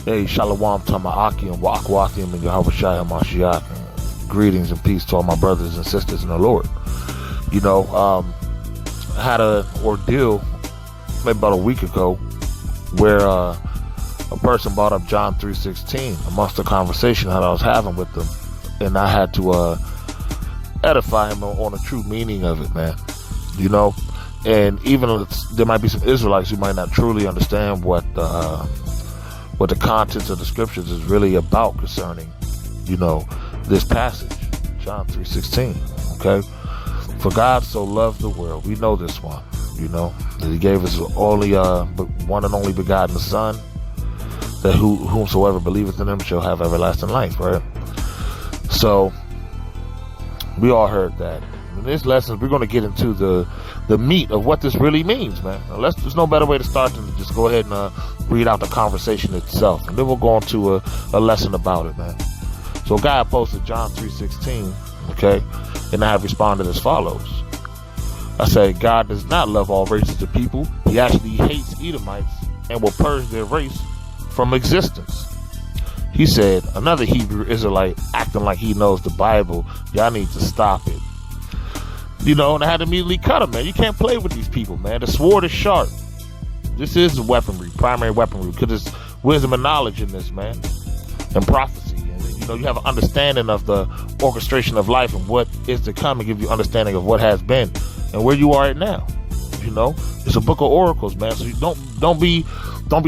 Hey, Shalom Tama'akim, Wa'akwathiim, and Yahweh Shai HaMashiach. Greetings and peace to all my brothers and sisters in the Lord. You know, I had an ordeal maybe about a week ago where a person brought up John 3:16 amongst the conversation that I was having with them, and I had to edify him on the true meaning of it, man. You know, and even there might be some Israelites who might not truly understand what the contents of the scriptures is really about concerning, you know, this passage, John 3:16. Okay, for God so loved the world. We know this one, you know, that He gave His only one and only begotten Son, that whomsoever believeth in Him shall have everlasting life. Right. So we all heard that. In this lesson, we're going to get into the meat of what this really means, man. Now, there's no better way to start than to just go ahead and read out the conversation itself, and then we'll go into a lesson about it, man. So, a guy posted John 3:16, okay, and I have responded as follows. I say, God does not love all races of people. He actually hates Edomites and will purge their race from existence. He said, another Hebrew Israelite acting like he knows the Bible. Y'all need to stop it. You know, and I had to immediately cut him, man. You can't play with these people, man. The sword is sharp. This is weaponry, primary weaponry, because there's wisdom and knowledge in this, man, and prophecy. And, you know, you have an understanding of the orchestration of life and what is to come, and give you understanding of what has been and where you are right now. You know, it's a book of oracles, man. So you don't be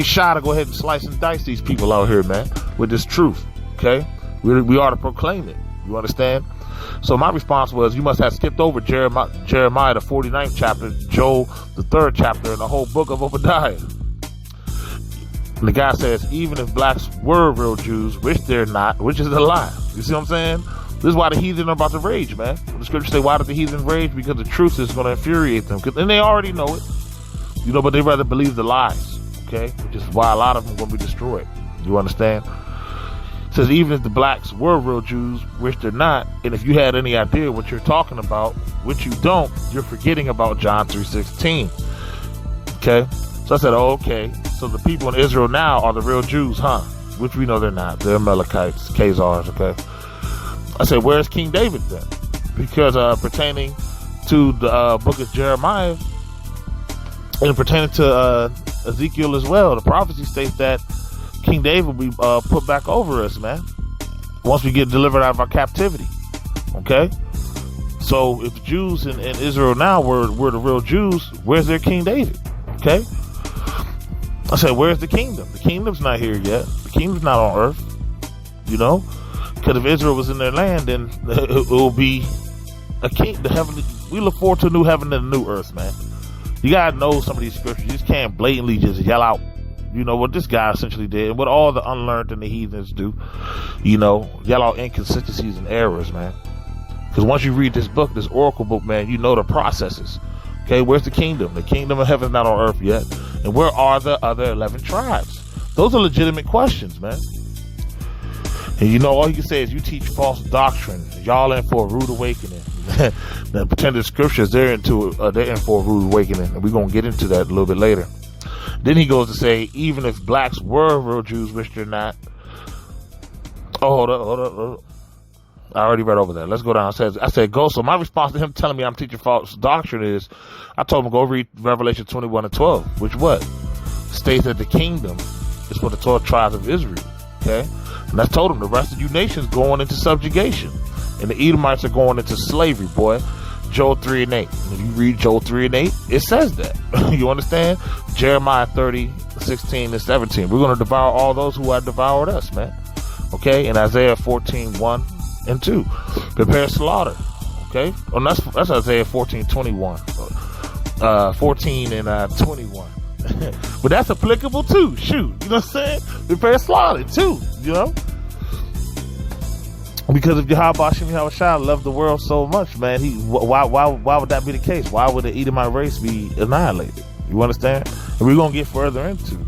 shy to go ahead and slice and dice these people out here, man, with this truth. Okay, we are to proclaim it. You understand? So my response was, you must have skipped over Jeremiah the 49th chapter, Joel the 3rd chapter, and the whole book of Obadiah. And the guy says, even if blacks were real Jews, which they're not, which is a lie. You see what I'm saying? This is why the heathen are about to rage, man. The scriptures say, why did the heathen rage? Because the truth is going to infuriate them. And they already know it. You know, but they rather believe the lies, okay? Which is why a lot of them are going to be destroyed. You understand? It says, even if the blacks were real Jews, which they're not, and if you had any idea what you're talking about, which you don't, you're forgetting about John 3:16. Okay? So I said, oh, okay. So the people in Israel now are the real Jews, huh? Which we know they're not. They're Amalekites, Khazars, okay? I said, where's King David then? Because pertaining to the book of Jeremiah, and pertaining to Ezekiel as well, the prophecy states that King David will be put back over us, man, once we get delivered out of our captivity. Okay? So if the Jews in Israel now were the real Jews, where's their King David? Okay? I said, where's the kingdom? The kingdom's not here yet. The kingdom's not on earth. You know? Because if Israel was in their land, then it will be a king. We look forward to a new heaven and a new earth, man. You gotta know some of these scriptures. You just can't blatantly just yell out, you know, what this guy essentially did, and what all the unlearned and the heathens do, you know, yell out inconsistencies and errors, man. Because once you read this book, this oracle book, man, you know the processes. Okay, where's the kingdom? The kingdom of heaven's not on earth yet. And where are the other 11 tribes? Those are legitimate questions, man. And you know, all you can say is you teach false doctrine. Y'all in for a rude awakening. The pretended scriptures, they're in for a rude awakening. And we're going to get into that a little bit later. Then he goes to say, even if blacks were real Jews, which they're not. Oh, hold up. I already read over that. Let's go down. I said, go. So my response to him telling me I'm teaching false doctrine is, I told him, go read Revelation 21:12, which what? States that the kingdom is for the 12 tribes of Israel. Okay? And I told him the rest of you nations going into subjugation. And the Edomites are going into slavery, boy. Joel 3:8. If you read Joel 3:8, it says that. You understand? Jeremiah 30:16-17. We're going to devour all those who have devoured us, man. Okay? And Isaiah 14:1-2. Prepare slaughter. Okay? Oh, that's Isaiah 14:21. 14 and 21. But that's applicable too. Shoot. You know what I'm saying? Prepare slaughter too. You know? Because if Yahweh Shai loved the world so much, man, why would that be the case? Why would the Edomite race be annihilated? You understand? And we're gonna get further into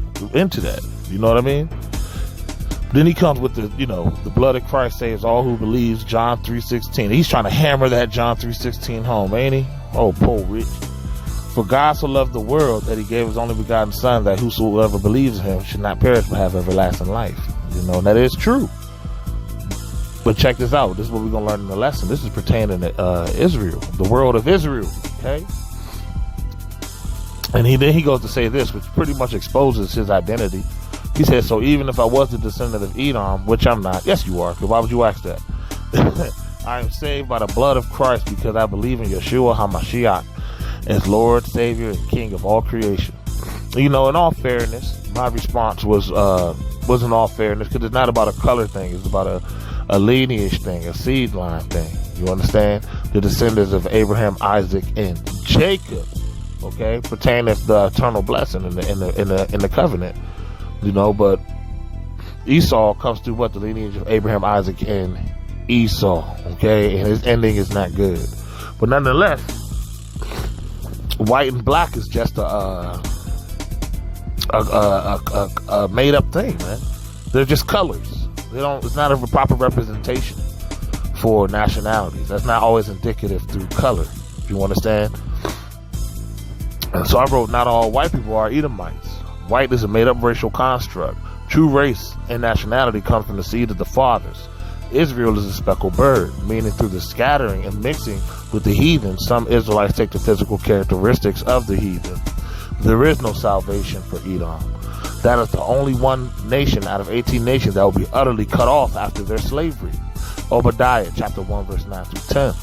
that. You know what I mean? Then he comes with the blood of Christ saves all who believes, John 3:16. He's trying to hammer that John 3:16 home, ain't he? Oh, poor Rich. For God so loved the world that he gave his only begotten son, that whosoever believes in him should not perish but have everlasting life. You know, and that is true. But check this out. This is what we're going to learn in the lesson. This is pertaining to Israel, the world of Israel. Okay. And then he goes to say this, which pretty much exposes his identity. He says, so even if I was the descendant of Edom, which I'm not. Yes, you are. Because why would you ask that? I am saved by the blood of Christ because I believe in Yeshua HaMashiach as Lord, Savior, and King of all creation. You know, in all fairness, my response was in all fairness, because it's not about a color thing. It's about a lineage thing, a seed line thing. You understand? The descendants of Abraham, Isaac, and Jacob. Okay, pertaining to the eternal blessing in the covenant. You know, but Esau comes through what? The lineage of Abraham, Isaac, and Esau. Okay, and his ending is not good. But nonetheless, white and black is just a made up thing, man. They're just colors. It's not a proper representation for nationalities. That's not always indicative through color. You understand? And so I wrote, not all white people are Edomites. White is a made up racial construct. True race and nationality comes from the seed of the fathers. Israel is a speckled bird, meaning through the scattering and mixing with the heathen, some Israelites take the physical characteristics of the heathen. There is no salvation for Edom. That is the only one nation out of 18 nations that will be utterly cut off after their slavery. Obadiah chapter 1 verse 9 through 10.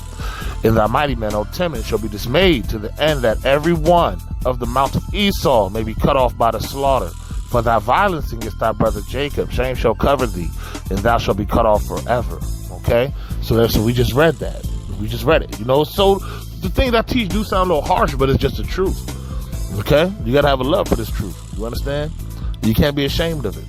And thy mighty men, O Timon, shall be dismayed to the end that every one of the mount of Esau may be cut off by the slaughter. For thy violence against thy brother Jacob, shame shall cover thee, and thou shalt be cut off forever. Okay? So we just read that. We just read it. You know, so the things I teach do sound a little harsh, but it's just the truth. Okay? You gotta have a love for this truth. You understand? You can't be ashamed of it.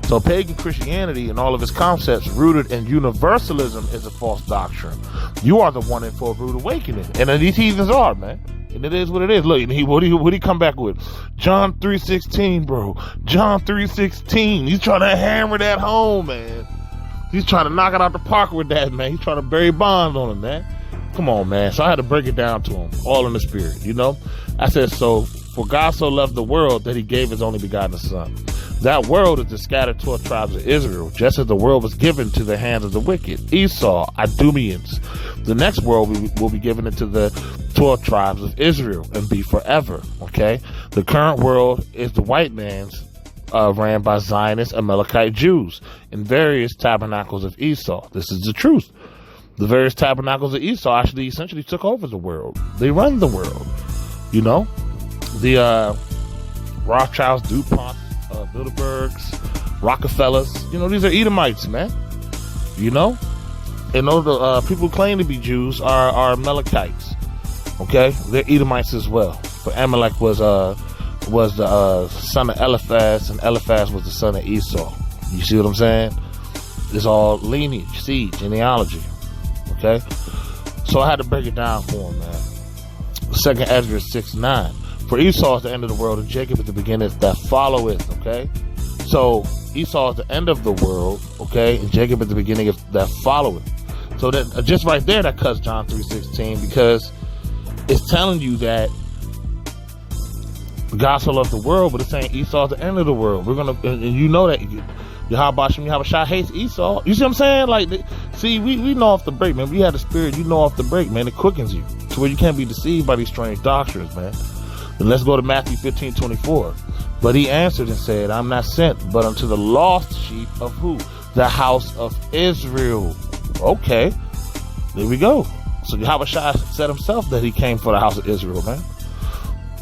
So pagan Christianity and all of its concepts rooted in universalism is a false doctrine. You are the one in for a rude awakening. And these heathens are, man. And it is what it is. Look, what do he come back with? John 3:16, bro. John 3:16. He's trying to hammer that home, man. He's trying to knock it out the park with that, man. He's trying to bury bonds on him, man. Come on, man. So I had to break it down to him, all in the spirit, you know? I said, so, for God so loved the world that he gave his only begotten son. That world is the scattered 12 tribes of Israel, just as the world was given to the hands of the wicked, Esau, Idumeans. The next world will be given into the 12 tribes of Israel and be forever, okay? The current world is the white man's ran by Zionist Amalekite Jews in various tabernacles of Esau. This is the truth. The various tabernacles of Esau actually essentially took over the world. They run the world, you know? The Rothschilds, DuPont, Bilderbergs, Rockefellers, you know, these are Edomites, man. You know? And all the people who claim to be Jews are Amalekites. Okay? They're Edomites as well. But Amalek was the son of Eliphaz, and Eliphaz was the son of Esau. You see what I'm saying? It's all lineage, seed, genealogy. Okay? So I had to break it down for him, man. 2nd Ezra 6:9. For Esau is the end of the world, and Jacob is the beginning that followeth. Okay? So Esau is the end of the world, okay? And Jacob is the beginning of that followeth. So that just right there, that cuts John 3:16, because it's telling you that God so loved the world, but it's saying Esau is the end of the world. And you know that Yahushua hates Esau. You see what I'm saying? Like, see, we know off the break, man. We had the spirit, you know off the break, man. It quickens you to where you can't be deceived by these strange doctrines, man. And let's go to Matthew 15:24. But he answered and said, I'm not sent but unto the lost sheep of who? The house of Israel. Okay, there we go. So Yahushua said himself that he came for the house of Israel, man.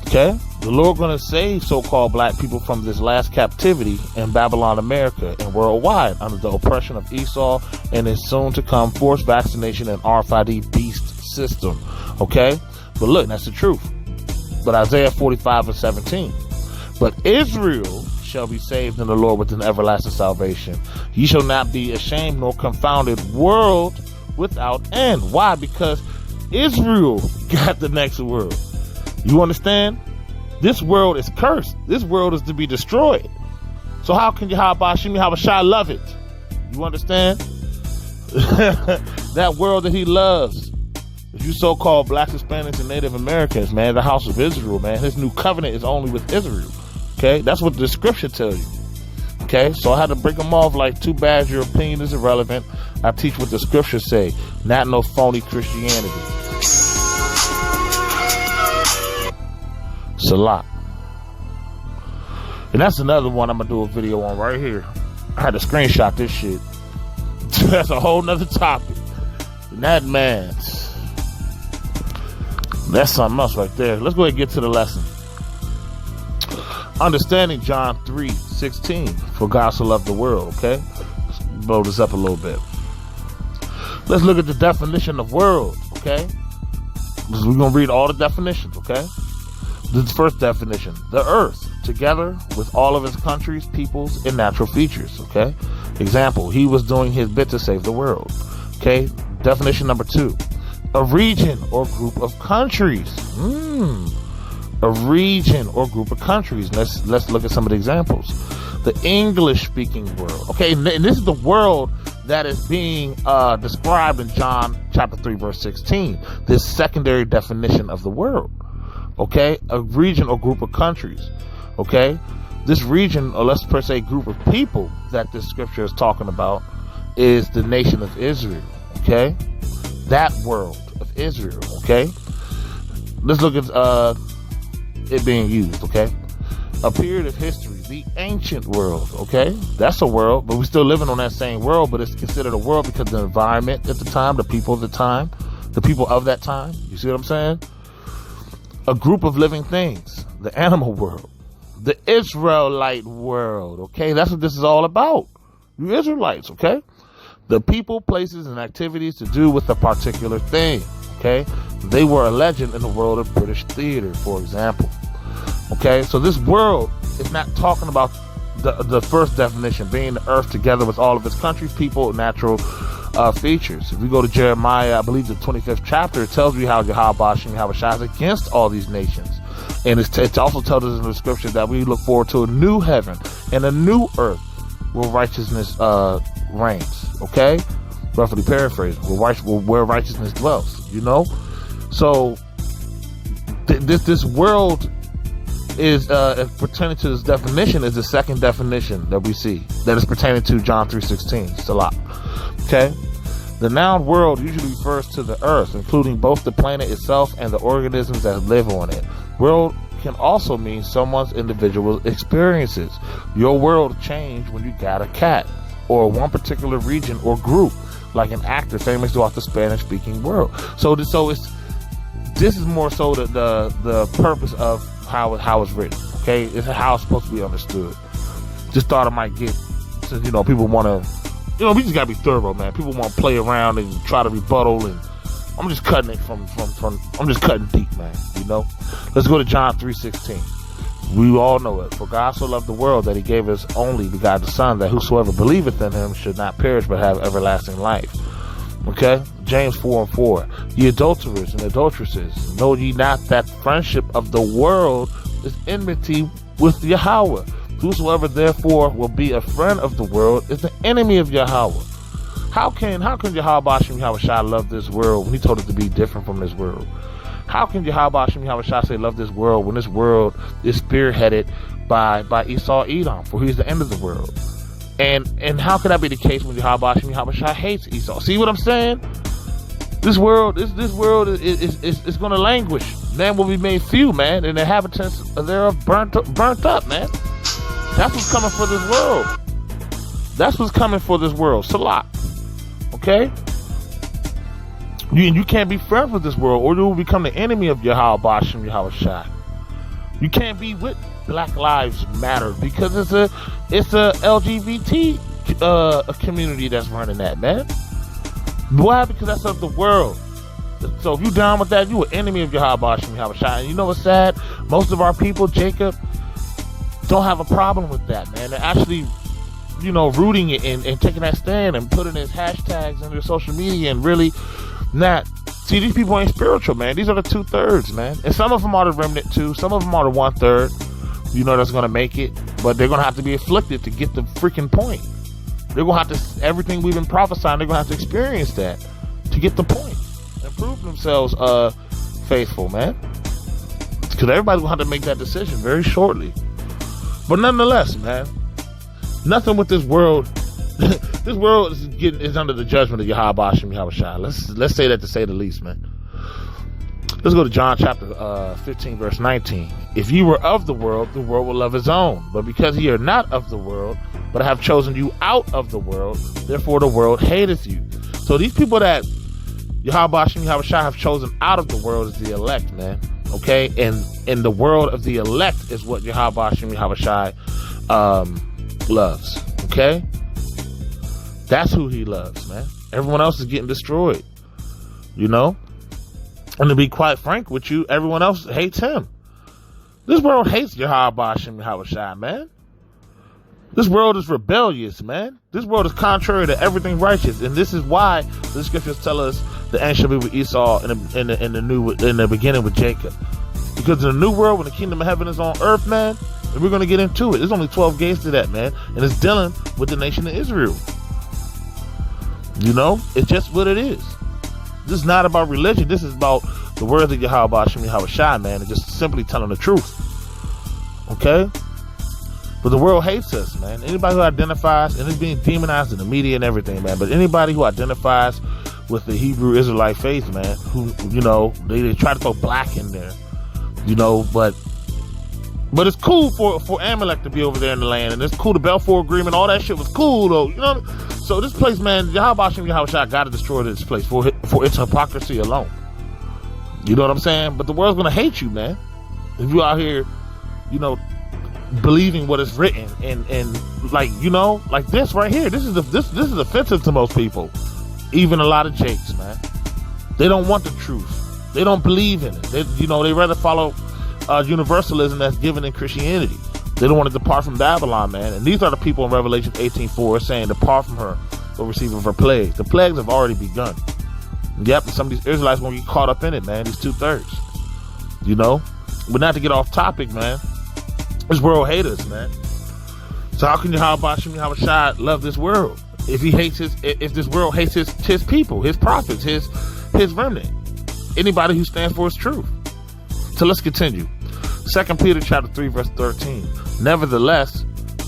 Okay, the Lord going to save so-called black people from this last captivity in Babylon, America, and worldwide under the oppression of Esau and his soon-to-come forced vaccination and RFID beast system. Okay, but look, that's the truth. But Isaiah 45:17. But Israel shall be saved in the Lord with an everlasting salvation. Ye shall not be ashamed nor confounded, world without end. Why? Because Israel got the next world. You understand? This world is cursed. This world is to be destroyed. So how can Yahushua love it? You understand? That world that he loves If you so-called blacks, Hispanics, and Native Americans, man, the house of Israel, man, his new covenant is only with Israel. Okay, that's what the scripture tells you. Okay, so I had to break them off like, too bad your opinion is irrelevant. I teach what the scriptures say, not no phony Christianity. Salat. And that's another one I'm going to do a video on right here. I had to screenshot this shit. That's a whole nother topic. And that, man, that's something else right there. Let's go ahead and get to the lesson. Understanding John 3:16. For God so loved the world, okay? Let's blow this up a little bit. Let's look at the definition of world, okay? We're going to read all the definitions, okay? This first definition. The earth, together with all of its countries, peoples, and natural features, okay? Example, he was doing his bit to save the world, okay? Definition number 2. A region or group of countries. A region or group of countries. Let's look at some of the examples. The English-speaking world. Okay, and this is the world that is being described in John chapter 3, verse 16. This secondary definition of the world. Okay, a region or group of countries. Okay, this region, or let's per se group of people that this scripture is talking about, is the nation of Israel. Okay, that world of Israel. Okay, let's look at it being used. Okay, a period of history, the ancient world. Okay, that's a world, but we're still living on that same world, but it's considered a world because of the environment at the time, the people of the time, the people of that time. You see what I'm saying? A group of living things, the animal world, the Israelite world. Okay, that's what this is all about. You Israelites. Okay, the people, places, and activities to do with a particular thing. Okay, they were a legend in the world of British theater, for example. Okay, so this world is not talking about the first definition, being the earth together with all of its countries, people, natural features. If we go to Jeremiah, I believe the 25th chapter, it tells you how Yahweh is against all these nations. And it also tells us in the scripture that we look forward to a new heaven and a new earth where righteousness reigns. Okay, roughly paraphrased, where righteousness dwells. You know, so this world is pertaining to this definition is the second definition that we see that is pertaining to John 3:16. Salat. Okay, the noun world usually refers to the earth, including both the planet itself and the organisms that live on it. World can also mean someone's individual experiences. Your world changed when you got a cat, or one particular region or group, like an actor famous throughout the Spanish-speaking world. So this is more so the purpose of how it's written. Okay, it's how it's supposed to be understood. Just thought I might get, since people want to, we just gotta be thorough, man. People want to play around and try to rebuttal, and I'm just cutting it from I'm just cutting deep, man. Let's go to John 3:16. We all know it. For God so loved the world that he gave his only begotten Son, that whosoever believeth in him should not perish but have everlasting life. Okay? James 4:4. Ye adulterers and adulteresses, know ye not that friendship of the world is enmity with Yahweh? Whosoever therefore will be a friend of the world is the enemy of Yahweh. How can Yahweh love this world when he told it to be different from this world? How can Yahweh say love this world when this world is spearheaded by Esau Edom, for he's the end of the world? And how can that be the case when Yahweh hates Esau? See what I'm saying? This world is going to languish. Man will be made few, man, and the inhabitants thereof burnt up, man. That's what's coming for this world. That's what's coming for this world. Salat. Okay? You can't be friends with this world, or you will become the enemy of Yahweh Shai. You can't be with Black Lives Matter because it's a LGBT community that's running that, man. Why? Because that's of the world. So if you down with that, you an enemy of Yahweh Shai. And you know what's sad? Most of our people, Jacob, don't have a problem with that, man. They're actually, rooting it and taking that stand and putting his hashtags in their social media and really not. See, these people ain't spiritual, man. These are the 2/3, man. And some of them are the remnant too. Some of them are the 1/3. That's going to make it. But they're going to have to be afflicted to get the freaking point. They're going to have to, everything we've been prophesying, they're going to have to experience that to get the point. And prove themselves faithful, man. Because everybody's going to have to make that decision very shortly. But nonetheless, man, nothing with this world. This world is under the judgment of Yahweh Hashem Yahushua. Let's say that to say the least, man. Let's go to John chapter 15, verse 19. If you were of the world will love his own. But because ye are not of the world, but I have chosen you out of the world, therefore the world hateth you. So these people that Yahweh Hashem Yahushua have chosen out of the world is the elect, man. Okay? And in the world of the elect is what Yahweh Hashem Yahushua loves. Okay? That's who he loves, man. Everyone else is getting destroyed. You know? And to be quite frank with you, everyone else hates him. This world hates Yahweh Hashem Yahushua, man. This world is rebellious, man. This world is contrary to everything righteous, and this is why the scriptures tell us the end shall be with Esau in the beginning with Jacob. Because in the new world, when the kingdom of heaven is on earth, man, and we're going to get into it. There's only 12 gates to that, man, and it's dealing with the nation of Israel. You know, it's just what it is. This is not about religion. This is about the words of Yahweh Hashem Yahushua, man, and just simply telling the truth. Okay? But the world hates us, man. Anybody who identifies, and it's being demonized in the media and everything, man, but anybody who identifies with the Hebrew Israelite faith, man, who, you know, they try to throw black in there, you know, but it's cool for Amalek to be over there in the land, and it's cool, the Balfour Agreement, all that shit was cool, though, you know. So this place, man, Yahweh Hashem Yahushua got to destroy this place for its hypocrisy alone. You know what I'm saying? But the world's gonna hate you, man, if you out here, you know, believing what is written and like, you know, like this right here. This is offensive to most people, even a lot of Jakes, man. They don't want the truth. They don't believe in it. They rather follow universalism that's given in Christianity. They don't want to depart from Babylon, man. And these are the people in Revelation 18:4 saying, "Depart from her, or receive of her plagues." The plagues have already begun. Yep, and some of these Israelites won't get caught up in it, man. These 2/3, you know. But not to get off topic, man. This world hates us, man. So how can Yahweh Hashem Yahushua love this world if this world hates his people, his prophets, his remnant, anybody who stands for his truth? So let's continue. 2 Peter chapter 3, verse 13. Nevertheless,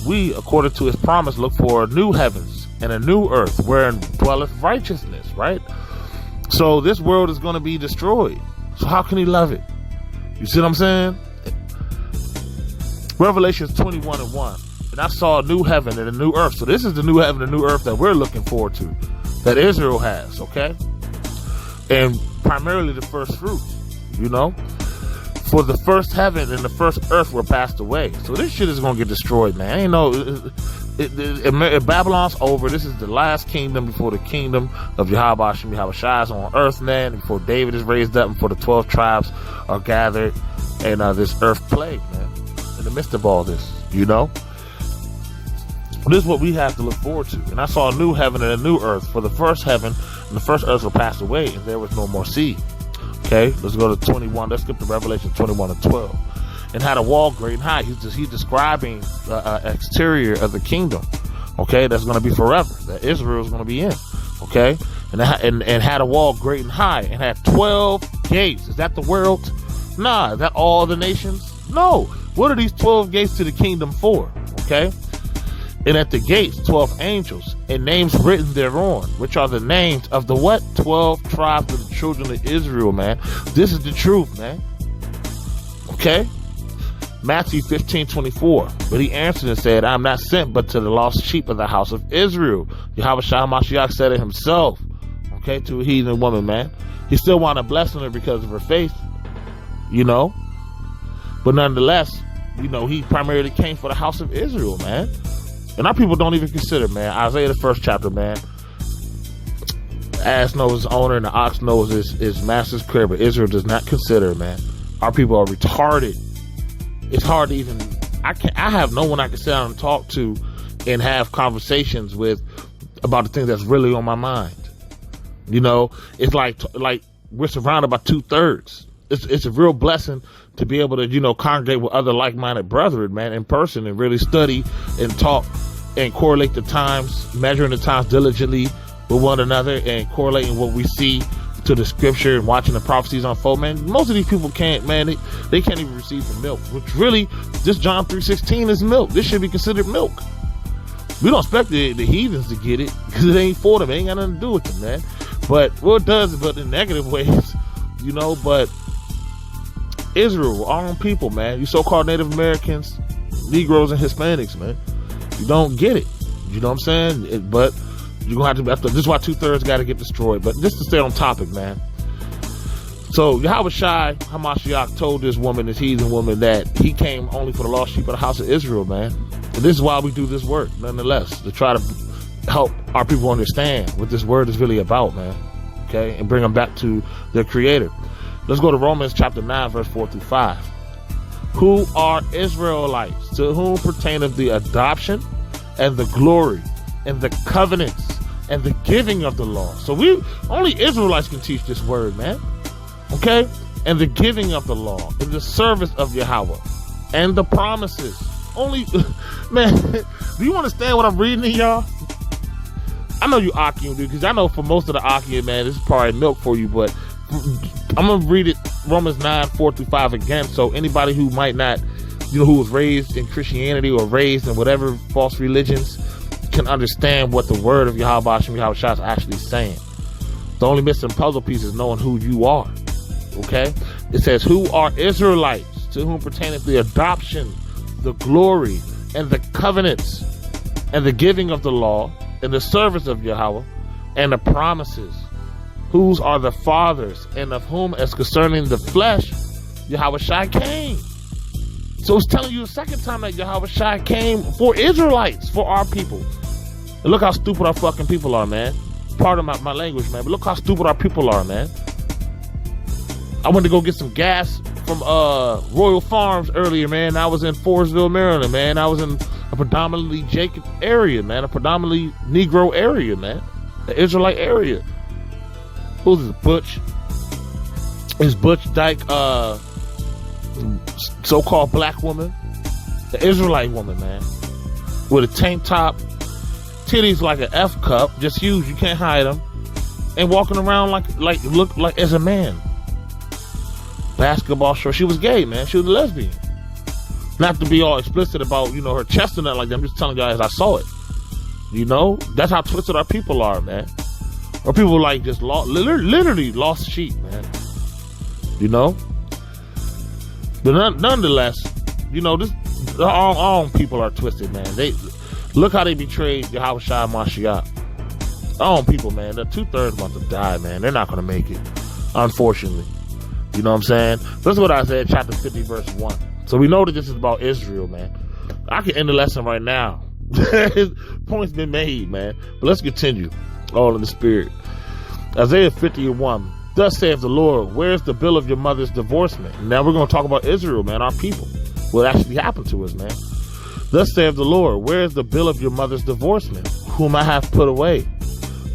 we, according to his promise, look for new heavens and a new earth wherein dwelleth righteousness, right? So this world is going to be destroyed. So how can he love it? You see what I'm saying? Revelation 21:1. And I saw a new heaven and a new earth. So this is the new heaven and new earth that we're looking forward to, that Israel has, okay? And primarily the first fruits, you know? For the first heaven and the first earth were passed away. So this shit is going to get destroyed, man. Ain't no... Babylon's over. This is the last kingdom before the kingdom of Yahweh Hashem Yahushua is on earth, man. Before David is raised up and before the 12 tribes are gathered and this earth plague, man. In the midst of all this, you know? This is what we have to look forward to. And I saw a new heaven and a new earth. For the first heaven and the first earth were passed away, and there was no more sea. Okay, let's go to 21. Let's skip to Revelation 21:12. And had a wall great and high. He's describing the exterior of the kingdom. Okay, that's going to be forever. That Israel is going to be in. Okay, and had a wall great and high, and had 12 gates. Is that the world? Nah. Is that all the nations? No. What are these 12 gates to the kingdom for? Okay. And at the gates, 12 angels, and names written thereon, which are the names of the what? 12 tribes of the children of Israel, man. This is the truth, man. Okay? Matthew 15:24. But he answered and said, I am not sent but to the lost sheep of the house of Israel. Yahweh Shah Mashiach said it himself, okay, to a heathen woman, man. He still wanted to bless her because of her faith, you know. But nonetheless, you know, he primarily came for the house of Israel, man. And our people don't even consider, man. Isaiah, the 1st chapter, man. Ass knows his owner and the ox knows his master's crib, but Israel does not consider, man. Our people are retarded. It's hard to even... I have no one I can sit down and talk to and have conversations with about the things that's really on my mind. You know, it's like we're surrounded by 2/3. It's a real blessing to be able to, you know, congregate with other like-minded brethren, man, in person and really study and talk and correlate the times, measuring the times diligently with one another and correlating what we see to the scripture and watching the prophecies unfold, man, most of these people can't, man, they can't even receive the milk, which really, this John 3:16 is milk. This should be considered milk. We don't expect the heathens to get it because it ain't for them. It ain't got nothing to do with them, man. But what it does, but in negative ways, you know, but Israel, our own people, man, you so-called Native Americans, Negroes, and Hispanics, man, you don't get it. You know what I'm saying? But you're going to have to, this is why 2/3 got to get destroyed. But just to stay on topic, man. So Yahweh Shai Hamashiach told this woman, this heathen woman, that he came only for the lost sheep of the house of Israel, man. And this is why we do this work, nonetheless, to try to help our people understand what this word is really about, man. Okay? And bring them back to their creator. Let's go to Romans chapter 9, verse 4-5. Who are Israelites, to whom pertaineth the adoption and the glory and the covenants and the giving of the law. So only Israelites can teach this word, man. Okay? And the giving of the law and the service of Yahweh and the promises. Only, man, do you understand what I'm reading here, y'all? I know you Akim, dude, because I know for most of the Akim, man, this is probably milk for you, but I'm going to read it, Romans 9, 4-5 again, so anybody who might not, you know, who was raised in Christianity or raised in whatever false religions can understand what the word of Yahweh Shai is actually saying. The only missing puzzle piece is knowing who you are. Okay? It says, who are Israelites, to whom pertaineth the adoption, the glory, and the covenants, and the giving of the law, and the service of Yahweh, and the promises, whose are the fathers, and of whom, as concerning the flesh, Yahweh Shai came. So it's telling you a second time that Yahweh Shai came for Israelites, for our people. And look how stupid our fucking people are, man. Pardon my language, man, but look how stupid our people are, man. I went to go get some gas from Royal Farms earlier, man. I was in Forestville, Maryland, man. I was in a predominantly Jacob area, man. A predominantly Negro area, man. The Israelite area. Who's this? Butch? Is Butch Dyke, so-called black woman? The Israelite woman, man. With a tank top, titties like an F cup, just huge, you can't hide them. And walking around look like as a man. Basketball shorts. She was gay, man. She was a lesbian. Not to be all explicit about, you know, her chest and nothing like that. I'm just telling you guys I saw it. You know? That's how twisted our people are, man. Or people like just literally lost sheep, man. You know? But nonetheless, you know, our own people are twisted, man. Look how they betrayed Yahweh Shai Mashiach. Our own people, man. The 2/3 about to die, man. They're not going to make it, unfortunately. You know what I'm saying? Let's go to Isaiah chapter 50, verse 1. So we know that this is about Israel, man. I can end the lesson right now. His point's been made, man. But let's continue. All in the spirit. Isaiah 50:1. Thus saith the Lord, where's the bill of your mother's divorcement? Now we're going to talk about Israel, man, our people. What actually happened to us, man. Thus saith the Lord, where is the bill of your mother's divorcement, whom I have put away?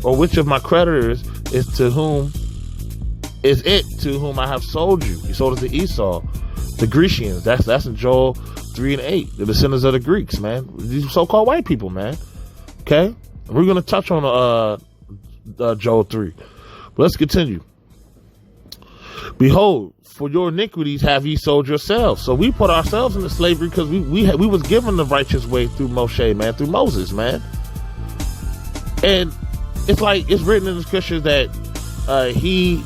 Or which of my creditors is it to whom I have sold you? He sold it to Esau, the Grecians. That's in Joel 3:8. The descendants of the Greeks, man. These so-called white people, man. Okay? We're going to touch on Joel 3. But let's continue. Behold, for your iniquities have ye sold yourselves. So we put ourselves into slavery because we was given the righteous way through Moshe, man, through Moses, man. And it's like it's written in the scriptures that he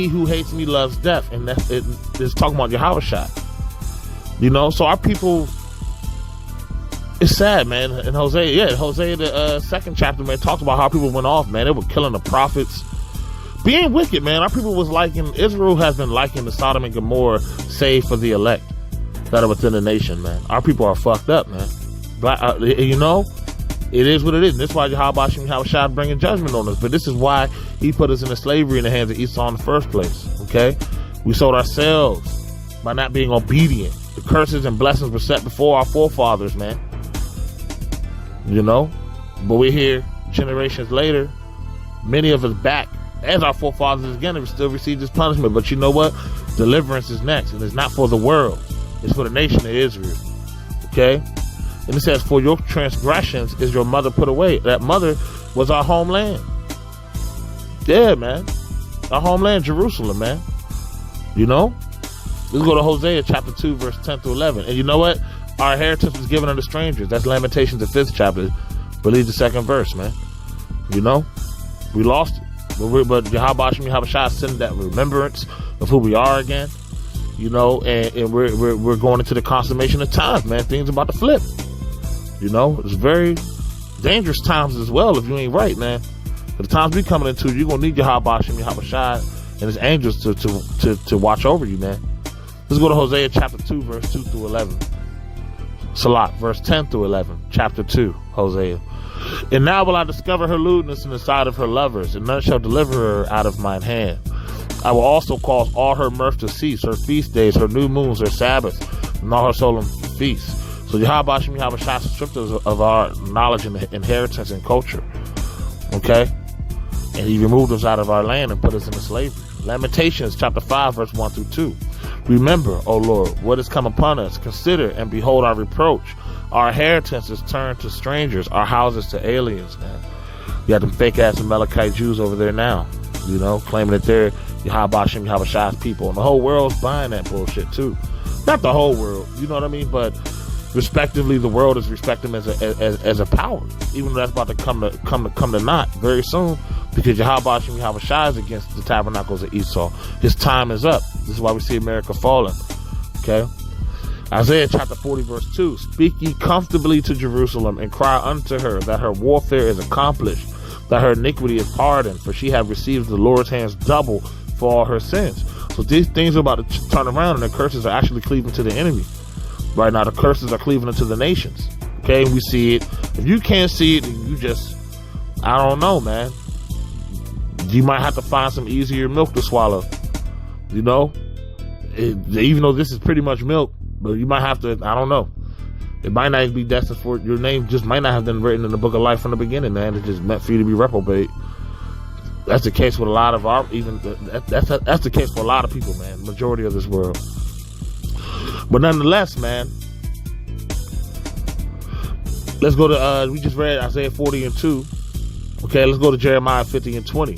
who hates me loves death, and it's talking about Yahweh Shai. You know, so our people, it's sad, man. And Hosea the second chapter, man, talks about how people went off, man. They were killing the prophets, being wicked, man. Our people was Israel has been likened to Sodom and Gomorrah, save for the elect that are within the nation, man. Our people are fucked up, man. But you know, it is what it is. And that's why Yahweh Shai bringing judgment on us. But this is why he put us into slavery in the hands of Esau in the first place. Okay? We sold ourselves by not being obedient. The curses and blessings were set before our forefathers, man. You know? But we're here generations later. Many of us back as our forefathers again and still receive this punishment. But you know what? Deliverance is next. And it's not for the world. It's for the nation of Israel. Okay? And it says, for your transgressions is your mother put away. That mother was our homeland. Yeah, man. Our homeland, Jerusalem, man. You know? Let's go to Hosea chapter 2, verse 10 through 11. And you know what? Our inheritance was given unto strangers. That's Lamentations, the 5th chapter. Believe the 2nd verse, man. You know? We lost it. But Yahweh Shai sent that remembrance of who we are again. You know, and we're going into the consummation of times, man. Things about to flip. You know, it's very dangerous times as well if you ain't right, man. The times we coming into, you're gonna need Yahweh Shai and his angels to watch over you, man. Let's go to Hosea chapter 2, verse 2 through 11. Salat, verse 10 through 11. Chapter 2, Hosea. And now will I discover her lewdness in the sight of her lovers, and none shall deliver her out of mine hand. I will also cause all her mirth to cease, her feast days, her new moons, her Sabbaths, and all her solemn feasts. So Yahweh Shai stripped us of our knowledge and inheritance and culture. Okay? And he removed us out of our land and put us into slavery. Lamentations chapter 5, verse 1 through 2. Remember, O Lord, what has come upon us. Consider and behold our reproach. Our inheritance is turned to strangers, our houses to aliens, man. You got them fake ass Amalekite Jews over there now, you know, claiming that they're Yahweh Shai's people. And the whole world's buying that bullshit too. Not the whole world, you know what I mean? But respectively, the world is respecting them as a power. Even though that's about to come to naught very soon, because Yahweh Shai is against the tabernacles of Esau. His time is up. This is why we see America falling. Okay? Isaiah chapter 40, verse 2. Speak ye comfortably to Jerusalem, and cry unto her that her warfare is accomplished, that her iniquity is pardoned, for she hath received the Lord's hands double for all her sins. So these things are about to turn around, and the curses are actually cleaving to the enemy. Right now, the curses are cleaving into the nations. Okay, we see it. If you can't see it, you just, I don't know, man. You might have to find some easier milk to swallow. You know, even though this is pretty much milk, but you might have to, I don't know. It might not be destined for, your name just might not have been written in the book of life from the beginning, man. It's just meant for you to be reprobate. That's the case with a lot of our, that's the case for a lot of people, man. Majority of this world. But nonetheless, man, let's go to, we just read Isaiah 40 and 2. Okay, let's go to Jeremiah 50 and 20.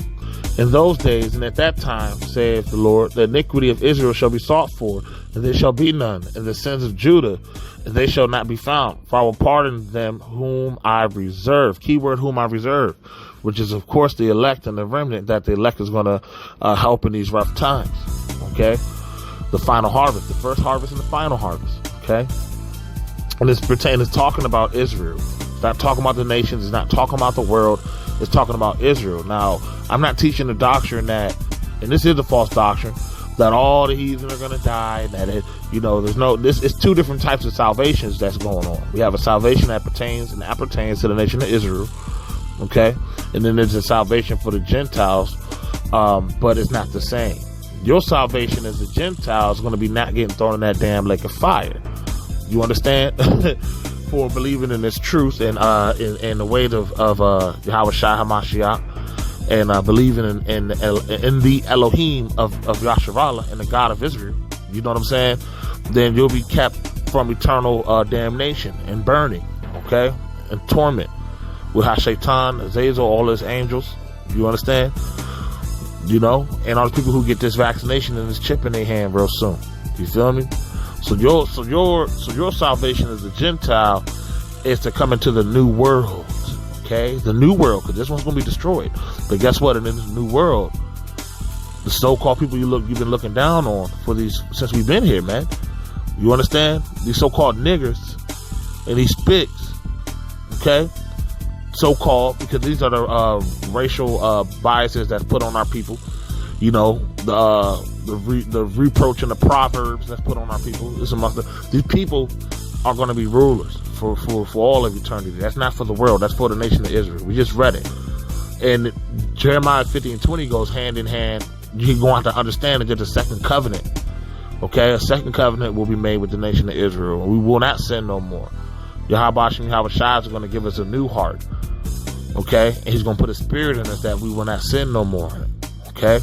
In those days and at that time, saith the Lord, the iniquity of Israel shall be sought for, and there shall be none, and the sins of Judah, and they shall not be found. For I will pardon them whom I reserve. Keyword, whom I reserve, which is, of course, the elect and the remnant that the elect is going to help in these rough times. Okay? The final harvest, the first harvest and the final harvest. Okay? And it's talking about Israel. It's not talking about the nations. It's not talking about the world. It's talking about Israel. Now, I'm not teaching the doctrine that, and this is a false doctrine, that all the heathen are going to die, and that it's two different types of salvations that's going on. We have a salvation that pertains to the nation of Israel, okay, and then there's a salvation for the Gentiles, but it's not the same. Your salvation as a Gentile is going to be not getting thrown in that damn lake of fire. You understand? For believing in this truth and in the way of Yahweh Shai HaMashiach, and believing in the Elohim of Yasharallah and the God of Israel, you know what I'm saying? Then you'll be kept from eternal damnation and burning, okay, and torment with Hashaitan, Azazel, all his angels. You understand? You know, and all the people who get this vaccination and this chip in their hand real soon. You feel me? So your salvation as a Gentile is to come into the new world, okay? The new world, because this one's going to be destroyed. But guess what? In this new world, the so-called people you've been looking down on since we've been here, man. You understand? These so-called niggers and these spics, okay? So-called, because these are the racial biases that's put on our people. You know, the reproach and the proverbs that's put on our people. These people are going to be rulers for all of eternity. That's not for the world. That's for the nation of Israel. We just read it. And Jeremiah 50 and 20 goes hand in hand. You're going to have to understand that there's a second covenant. Okay? A second covenant will be made with the nation of Israel. We will not sin no more. Yahweh Shai is going to give us a new heart. Okay? And he's going to put a spirit in us that we will not sin no more. Okay?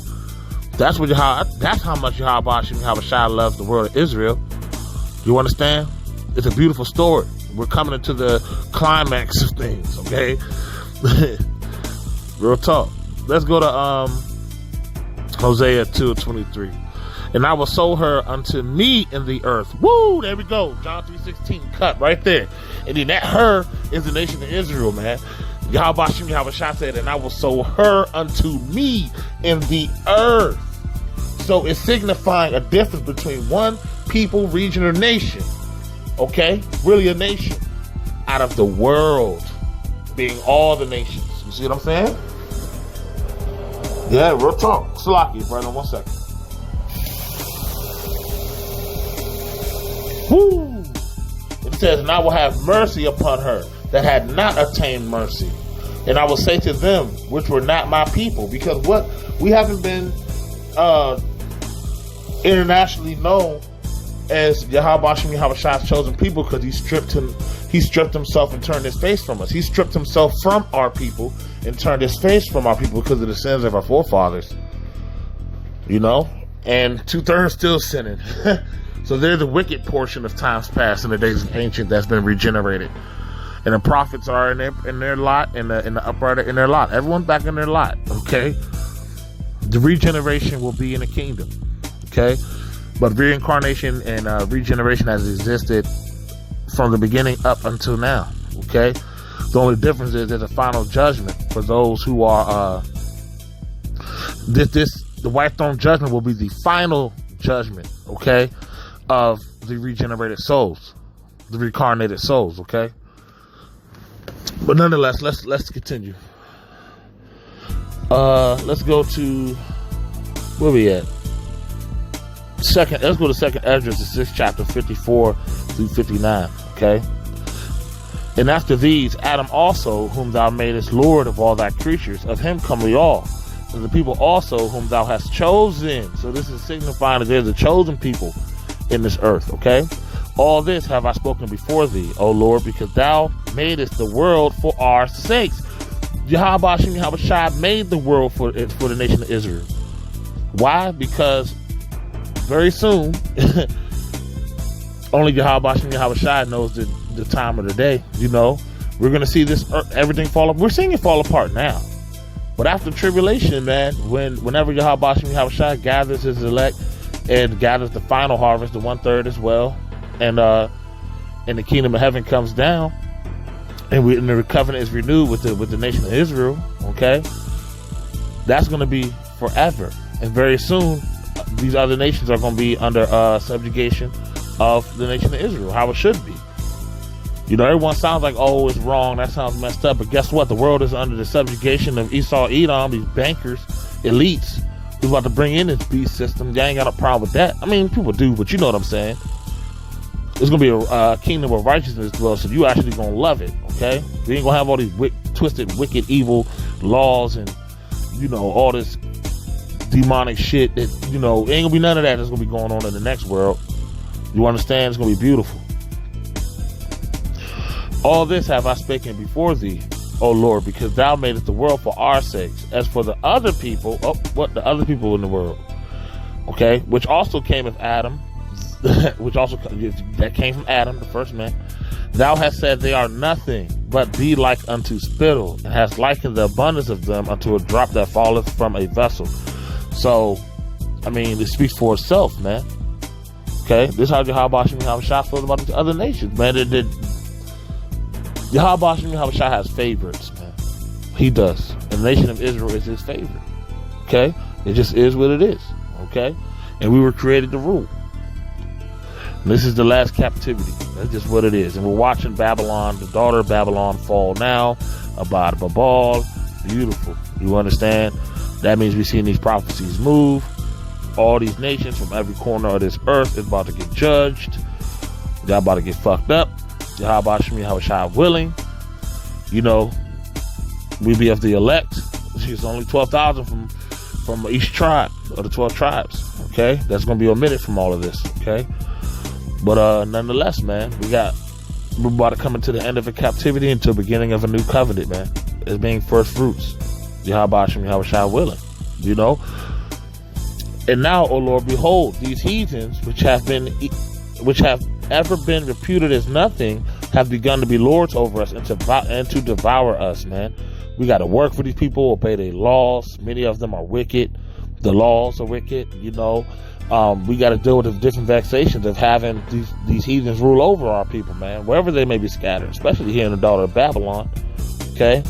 That's how much Yahweh Shai loves the world of Israel. You understand? It's a beautiful story. We're coming into the climax of things, okay? Real talk. Let's go to Hosea 2:23. And I will sow her unto me in the earth. Woo! There we go. John 3:16. Cut right there. And then that her is the nation of Israel, man. Yahweh Shah said, and I will sow her unto me in the earth. So it's signifying a difference between one people, region, or nation. Okay? Really a nation. Out of the world. Being all the nations. You see what I'm saying? Yeah, real talk. Salaki, brother, 1 second. Woo! It says, and I will have mercy upon her that had not obtained mercy. And I will say to them, which were not my people. Because what? We haven't been internationally known as Yahweh Shah's chosen people because he stripped himself and turned his face from us. He stripped himself from our people and turned his face from our people because of the sins of our forefathers. You know? And 2/3 still sinning. So they're the wicked portion of times past in the days of ancient that's been regenerated. And the prophets are in their lot, and the upright in their lot. Everyone's back in their lot, okay? The regeneration will be in the kingdom, okay? But reincarnation and regeneration has existed from the beginning up until now, okay? The only difference is there's a final judgment for those who are... the white throne judgment will be the final judgment, okay? Of the regenerated souls, the reincarnated souls, okay? But nonetheless, let's continue. Let's go to where we at. Let's go to 2nd Ezra, the 6th chapter, 54 through 59. Okay. And after these, Adam also, whom thou madest Lord of all thy creatures, of him come we all, and the people also whom thou hast chosen. So this is signifying that there's a chosen people in this earth, okay? All this have I spoken before thee, O Lord, because thou madest the world for our sakes. Yahweh Shah made the world for the nation of Israel. Why? Because very soon, only Yahweh Shah knows the time of the day. You know, we're going to see this everything fall apart. We're seeing it fall apart now. But after tribulation, man, whenever Yahweh Shah gathers his elect, and gathers the final harvest, the 1/3 as well, and the kingdom of heaven comes down, and the covenant is renewed with the nation of Israel. Okay, that's going to be forever, and very soon these other nations are going to be under subjugation of the nation of Israel, how it should be. You know, everyone sounds like, oh, it's wrong, that sounds messed up, but guess what? The world is under the subjugation of Esau, Edom, these bankers, elites. Who's about to bring in this beast system. They ain't got a problem with that. I mean, people do, but you know what I'm saying. It's going to be a kingdom of righteousness as well, so you actually going to love it, okay? You ain't going to have all these twisted, wicked, evil laws and, you know, all this demonic shit that, you know, ain't going to be none of that that's going to be going on in the next world. You understand? It's going to be beautiful. All this have I spoken before thee, O Lord, because thou madest the world for our sakes. As for the other people, the other people in the world, okay, which also came of Adam, that came from Adam, the first man. Thou hast said they are nothing, but be like unto spittle, and hast likened the abundance of them unto a drop that falleth from a vessel. So, I mean, it speaks for itself, man. Okay, this is how Yahweh Shah feels about the other nations, man. Yahweh Shah has favorites, man. He does. And the nation of Israel is his favorite. Okay? It just is what it is. Okay? And we were created to rule. And this is the last captivity. That's just what it is. And we're watching Babylon, the daughter of Babylon, fall now. Abad Babal. Beautiful. You understand? That means we're seeing these prophecies move. All these nations from every corner of this earth is about to get judged. Y'all about to get fucked up. Yahweh Shah willing, you know, we be of the elect. She's only 12,000 from each tribe of the 12 tribes. Okay, that's gonna be omitted from all of this. Okay, but nonetheless, man, we're about to come into the end of a captivity into the beginning of a new covenant, man. As being first fruits, Yahweh Shah willing, you know. And now, O Lord, behold, these heathens which have ever been reputed as nothing have begun to be lords over us and to devour us, man. We got to work for these people, obey their laws. Many of them are wicked. The laws are wicked. We got to deal with the different vexations of having these heathens rule over our people, man, wherever they may be scattered, especially here in the daughter of Babylon. Okay?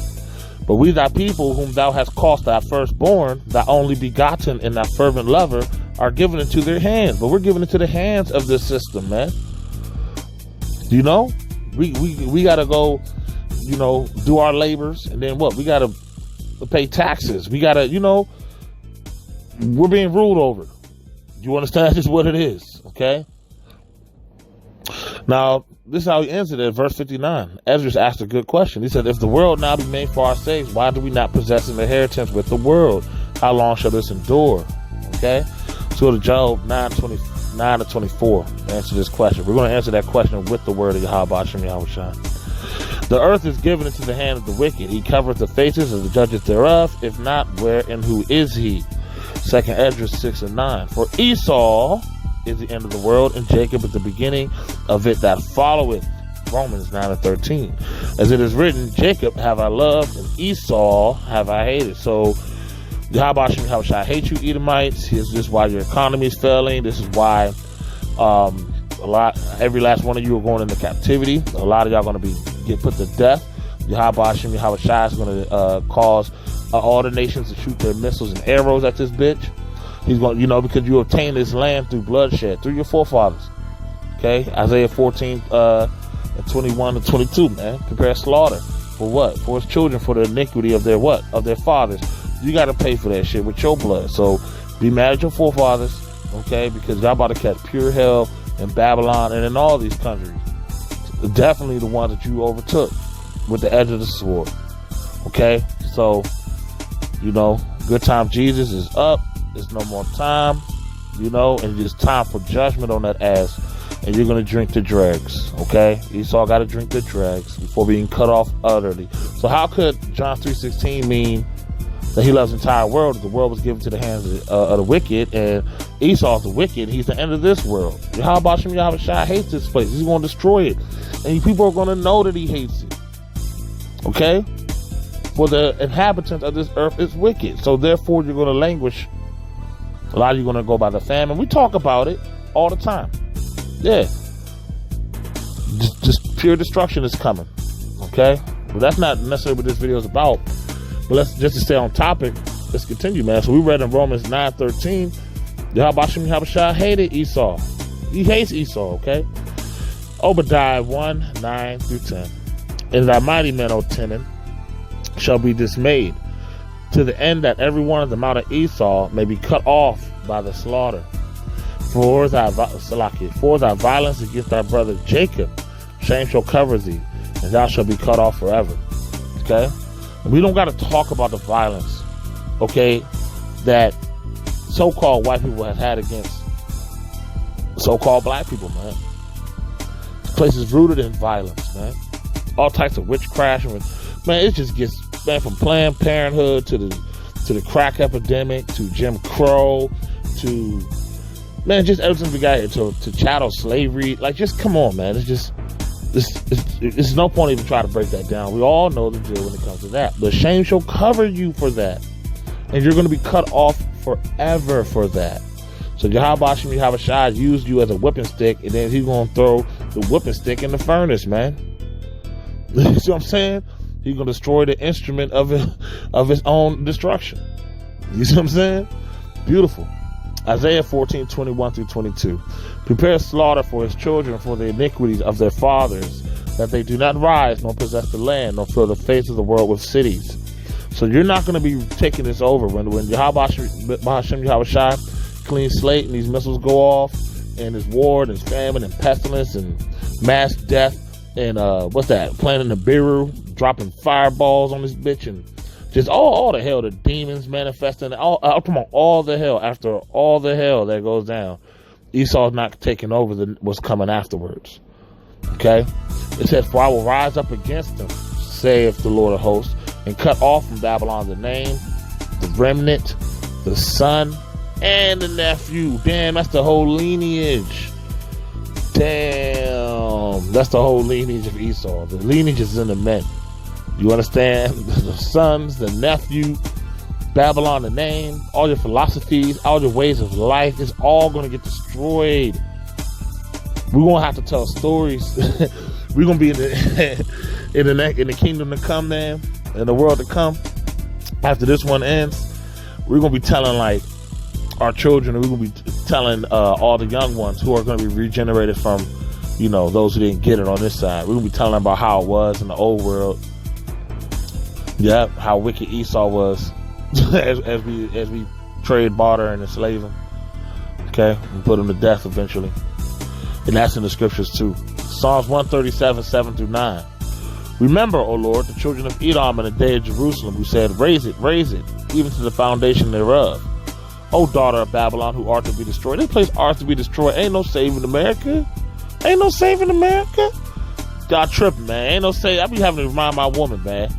But we thy people whom thou hast cost thy firstborn, thy only begotten and thy fervent lover, are given into their hands. But we're given into the hands of this system, man. We got to go, do our labors. And then what? We got to pay taxes. We got to, we're being ruled over. You understand? That's just what it is. Okay? Now, this is how he ends it at verse 59. Ezra asked a good question. He said, if the world now be made for our sakes, why do we not possess an inheritance with the world? How long shall this endure? Okay? Let's go to Job 9:29 to 24 to answer this question. We're going to answer that question with the word of Yahweh Shem Yahushua. The earth is given into the hand of the wicked. He covereth the faces of the judges thereof. If not, where and who is he? 2nd Ezra 6:9. For Esau is the end of the world, and Jacob is the beginning of it that followeth. Romans 9:13. As it is written, Jacob have I loved, and Esau have I hated. So, Yahweh Shem Yahushua, I hate you, Edomites. This is why your economy is failing. This is why every last one of you are going into captivity. A lot of y'all are going to get put to death. Yahweh Shem Yahushua is going to cause all the nations to shoot their missiles and arrows at this bitch. He's going, because you obtained this land through bloodshed, through your forefathers. Okay, Isaiah 14, and 21 and 22, man. Prepare slaughter for what? For his children, for the iniquity of their what? Of their fathers. You got to pay for that shit with your blood. So be mad at your forefathers, okay? Because y'all about to catch pure hell in Babylon and in all these countries. Definitely the ones that you overtook with the edge of the sword. Okay, so good time Jesus is up. There's no more time, and it's time for judgment on that ass. And you're going to drink the dregs, okay? Esau got to drink the dregs before being cut off utterly. So how could John 3:16 mean that he loves the entire world? The world was given to the hands of the wicked, and Esau's the wicked. He's the end of this world. How about Shem Yahushua hates this place? He's going to destroy it. And people are going to know that he hates it, okay? For the inhabitants of this earth is wicked. So therefore, you're going to languish. A lot of you are going to go by the famine. We talk about it all the time. Yeah. Just pure destruction is coming. Okay? But that's not necessarily what this video is about. But let's just to stay on topic, let's continue, man. So we read in Romans 9:13, Yahweh Shem Yahushua hated Esau. He hates Esau, okay? Obadiah 1:9 through 10. And thy mighty men, O Timon, shall be dismayed, to the end that every one of the mount of Esau may be cut off by the slaughter. For thy violence against thy brother Jacob, shame shall cover thee, and thou shalt be cut off forever. Okay? And we don't got to talk about the violence, okay, that so-called white people have had against so-called black people, man. This place is rooted in violence, man. All types of witchcraft, man. It just gets, man, from Planned Parenthood to the crack epidemic to Jim Crow to, man, just everything we got here to chattel slavery. Like, just come on, man. It's no point even trying to break that down. We all know the deal when it comes to that. The shame shall cover you for that, and you're going to be cut off forever for that. So Yahweh Shem Yahushua used you as a whipping stick, and then he's going to throw the whipping stick in the furnace, man. You see what I'm saying? He's going to destroy the instrument of his own destruction. You see what I'm saying? Beautiful. Isaiah 14:21 through 22. Prepare slaughter for his children for the iniquities of their fathers, that they do not rise nor possess the land, nor fill the face of the world with cities. So you're not going to be taking this over when Yahweh Shem Yahushua clean slate and these missiles go off, and there's war and there's famine and pestilence and mass death and planting the Nibiru, dropping fireballs on this bitch, and just all the hell, the demons manifesting, all the hell, after all the hell that goes down, Esau's not taking over what's coming afterwards. Okay? It says, for I will rise up against them, saith the Lord of hosts, and cut off from Babylon the name, the remnant, the son, and the nephew. Damn, that's the whole lineage. Damn, that's the whole lineage of Esau. The lineage is in the men. You understand? The sons, the nephew. Babylon, the name, all your philosophies, all your ways of life, is all going to get destroyed. We're going to have to tell stories. We're going to be in the kingdom to come, man, in the world to come. After this one ends, we're going to be telling like our children, and we're going to be telling all the young ones who are going to be regenerated from, you know, those who didn't get it on this side. We're going to be telling them about how it was in the old world. Yeah, how wicked Esau was as we trade, barter, and enslave him. Okay, and put him to death eventually. And that's in the scriptures too. Psalms 137, 7-9. Remember, O Lord, the children of Edom in the day of Jerusalem, who said, raise it, even to the foundation thereof. O daughter of Babylon, who art to be destroyed. This place art to be destroyed. Ain't no saving America. Ain't no saving America. Y'all tripping, man. Ain't no saving. I be having to remind my woman, man.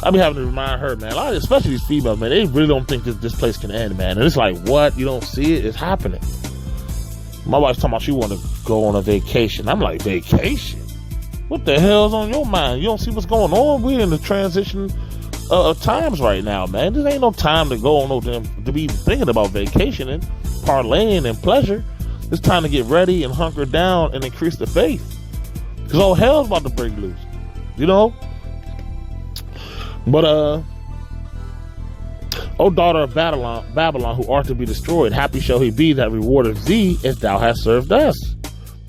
I be having to remind her, man. A lot of, especially these females, man, they really don't think this place can end, man. And it's like, what? You don't see it? It's happening. My wife's talking about she want to go on a vacation. I'm like, vacation? What the hell's on your mind? You don't see what's going on? We're in the transition of times right now, man. This ain't no time to go on no damn, to be thinking about vacationing, parlaying, and pleasure. It's time to get ready and hunker down and increase the faith. Because all hell's about to break loose. You know? But, O daughter of Babylon, who art to be destroyed, happy shall he be that rewardeth thee as thou hast served us.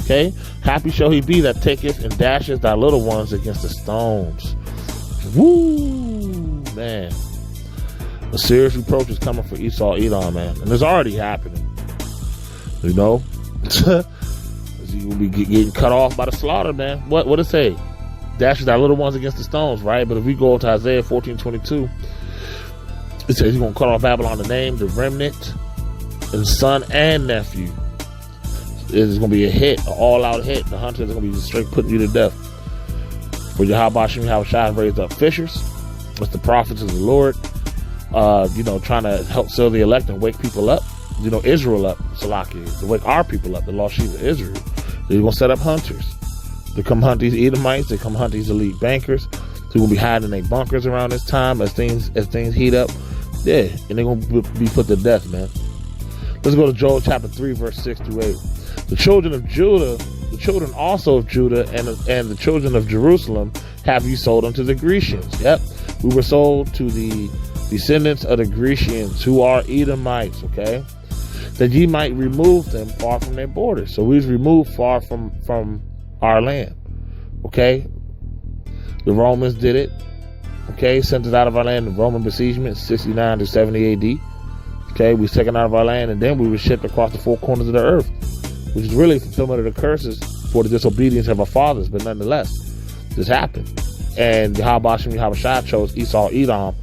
Okay? Happy shall he be that taketh and dasheth thy little ones against the stones. Woo! Man. A serious reproach is coming for Esau, Edom, man. And it's already happening. You know? You will be getting cut off by the slaughter, man. What it say? Dashes thy little ones against the stones, right? But if we go to Isaiah 14:22, it says he's going to cut off Babylon, the name, the remnant, and son and nephew. It's going to be a hit, an all-out hit. The hunters are going to be straight putting you to death. For Yahweh Shai raised up fishers. That's the prophets of the Lord. You know, trying to help seal the elect and wake people up. You know, Israel up, Salaki, to wake our people up, the lost sheep of Israel. They're going to set up hunters. They come hunt these Edomites. They come hunt these elite bankers. So we'll be hiding in their bunkers around this time as things heat up. Yeah, and they're going to be put to death, man. Let's go to Joel chapter 3, verse 6-8. The children of Judah, the children also of Judah and the children of Jerusalem have you sold unto the Grecians. Yep, we were sold to the descendants of the Grecians, who are Edomites, okay? That ye might remove them far from their borders. So we was removed far from our land, okay? The Romans did it, okay? Sent us out of our land. The Roman besiegement, 69 to 70 AD. Okay, we was taken out of our land, and then we were shipped across the four corners of the earth, which is really fulfillment of the curses for the disobedience of our fathers. But nonetheless, this happened, and Yahweh Shai chose Esau, Edom,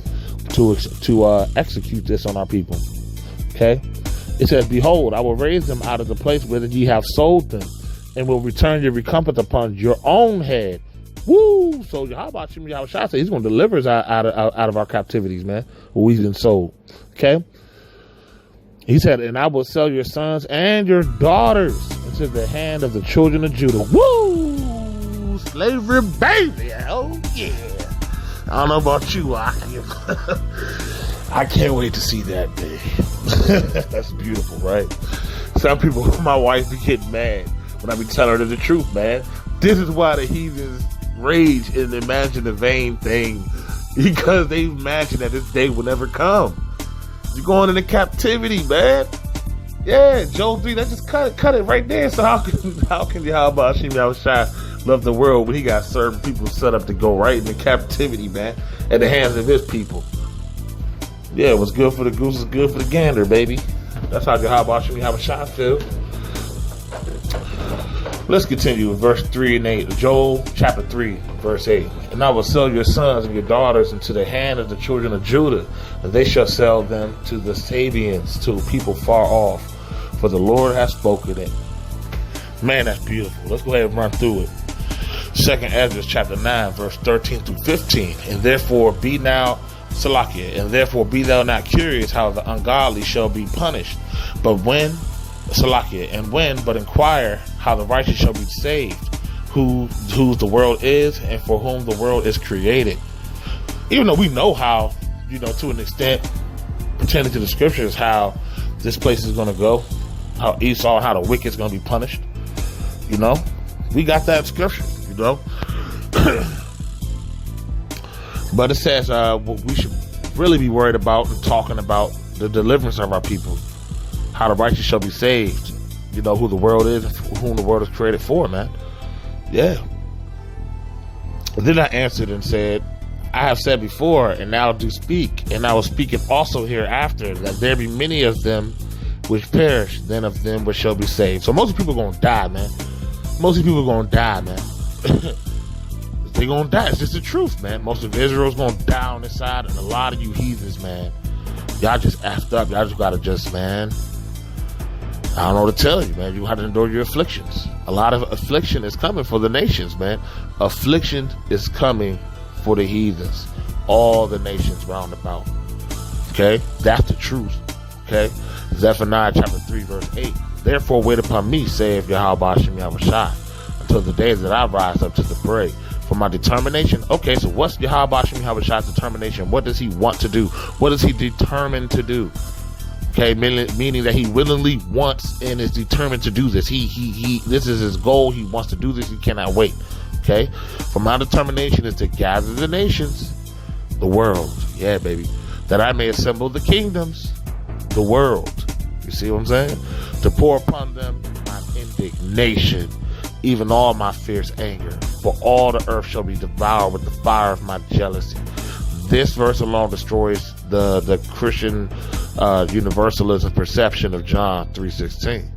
to execute this on our people. Okay, it says, "Behold, I will raise them out of the place whither ye have sold them, and will return your recompense upon your own head." Woo! So Yahweh Shai said he's going to deliver us out of our captivities, man. We've been sold. Okay. He said, "And I will sell your sons and your daughters into the hand of the children of Judah." Woo! Slavery, baby. Oh, yeah. I don't know about you. I can't wait to see that day. That's beautiful, right? Some people, my wife, be getting mad when I be telling her the truth, man. This is why the heathens rage and imagine the vain thing, because they imagine that this day will never come. You're going into captivity, man. Yeah, Joel 3, that just cut it right there. So how can Yahweh Shai love the world when he got certain people set up to go right into captivity, man, at the hands of his people? Yeah, what's good for the goose is good for the gander, baby. That's how Yahweh Shai feel. Let's continue with verse 3 and 8. Joel chapter 3, verse 8. "And I will sell your sons and your daughters into the hand of the children of Judah, and they shall sell them to the Sabians, to people far off. For the Lord has spoken it." Man, that's beautiful. Let's go ahead and run through it. 2nd Ezra chapter 9, verse 13 through 15. "And therefore be thou not curious how the ungodly shall be punished, but inquire how the righteous shall be saved, whose the world is, and for whom the world is created." Even though we know how, to an extent, pertaining to the scriptures, how this place is going to go, how Esau, how the wicked is going to be punished. We got that in scripture, But it says what we should really be worried about and talking about the deliverance of our people, how the righteous shall be saved. Who the world is and whom the world is created for, man. Yeah. And then I answered and said, I have said before, and now do speak, and I will speak it also hereafter, that there be many of them which perish, than of them which shall be saved. So most people are going to die, man. Most people are going to die, man. They're going to die. It's just the truth, man. Most of Israel's going to die on this side, and a lot of you heathens, man, y'all just effed up. Y'all just got to just, man, I don't know what to tell you, man. You have to endure your afflictions. A lot of affliction is coming for the nations, man. Affliction is coming for the heathens. All the nations round about. Okay? That's the truth. Okay? Zephaniah chapter 3 verse 8. Therefore wait upon me, saith Yahweh Hashem Yahushua, until the day that I rise up to the prey. For my determination. Okay, so what's Yahweh Hashem Yahushua's determination? What does he want to do? What is he determined to do? Okay, meaning that he willingly wants and is determined to do this. He this is his goal. He wants to do this. He cannot wait. Okay, for my determination is to gather the nations, the world. Yeah, baby, that I may assemble the kingdoms, the world. You see what I'm saying? To pour upon them my indignation, even all my fierce anger. For all the earth shall be devoured with the fire of my jealousy. This verse alone destroys the Christian universalism perception of John 3:16.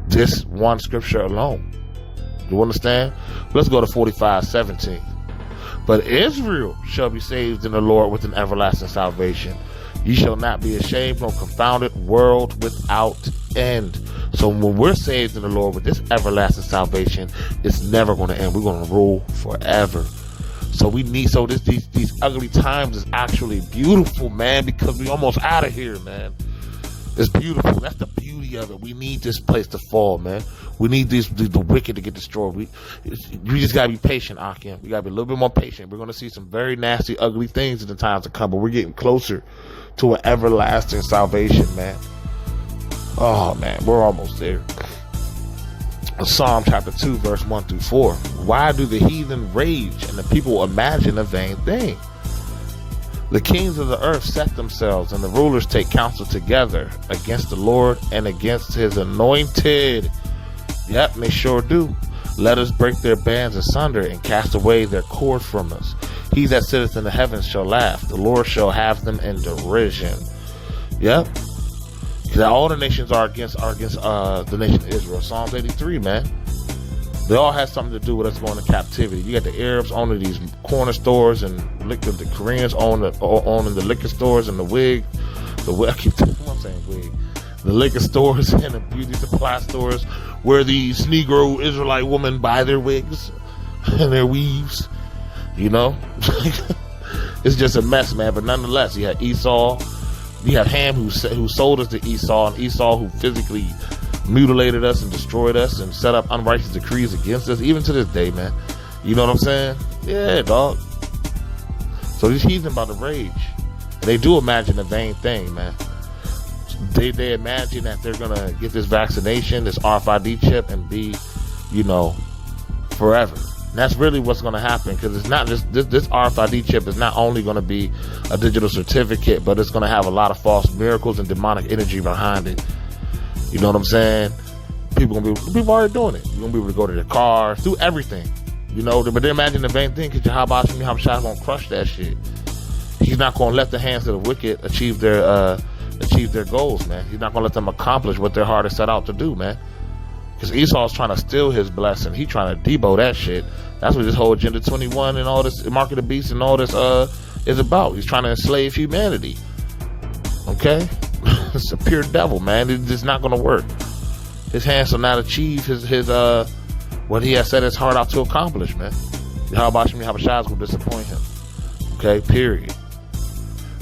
This one scripture alone. You understand? Let's go to 45:17. But Israel shall be saved in the Lord with an everlasting salvation. Ye shall not be ashamed nor confounded, world without end. So when we're saved in the Lord with this everlasting salvation, it's never going to end. We're going to rule forever. So these ugly times is actually beautiful, man, because we almost out of here, man. It's beautiful. That's the beauty of it. We need this place to fall, man. We need the wicked to get destroyed. You just gotta be patient, Akim. We gotta be a little bit more patient. We're gonna see some very nasty, ugly things in the times to come, but we're getting closer to an everlasting salvation, man. Oh man, we're almost there. Psalm chapter 2 verse 1 through 4. Why do the heathen rage and the people imagine a vain thing? The kings of the earth set themselves, and the rulers take counsel together against the Lord and against his anointed. Yep, they sure do. Let us break their bands asunder and cast away their cord from us. He that sitteth in the heavens shall laugh. The Lord shall have them in derision. Yep. All the nations are against the nation of Israel. Psalms 83, man. They all have something to do with us going into captivity. You got the Arabs owning these corner stores, and the Koreans owning the liquor stores and the wig. I keep saying wig. The liquor stores and the beauty supply stores where these Negro Israelite women buy their wigs and their weaves. It's just a mess, man. But nonetheless, you had Esau. You have Ham who sold us to Esau, and Esau who physically mutilated us and destroyed us and set up unrighteous decrees against us, even to this day, man. You know what I'm saying? Yeah, dog. So these heathen about to rage. And they do imagine a vain thing, man. They imagine that they're gonna get this vaccination, this RFID chip, and be, forever. And that's really what's going to happen, because it's not just this RFID chip is not only going to be a digital certificate, but it's going to have a lot of false miracles and demonic energy behind it. You know what I'm saying? People already doing it. You're going to be able to go to their cars, do everything. But they imagine the vain thing, because Yahweh Hashem going to crush that shit. He's not going to let the hands of the wicked achieve their goals, man. He's not going to let them accomplish what their heart is set out to do, man. Because Esau's trying to steal his blessing. He's trying to debo that shit. That's what this whole Agenda 21 and all this Mark of the Beast and all this is about. He's trying to enslave humanity. Okay? It's a pure devil, man. It's not going to work. His hands will not achieve his what he has set his heart out to accomplish, man. Yahweh Hashem Yahushua is going to disappoint him. Okay? Period.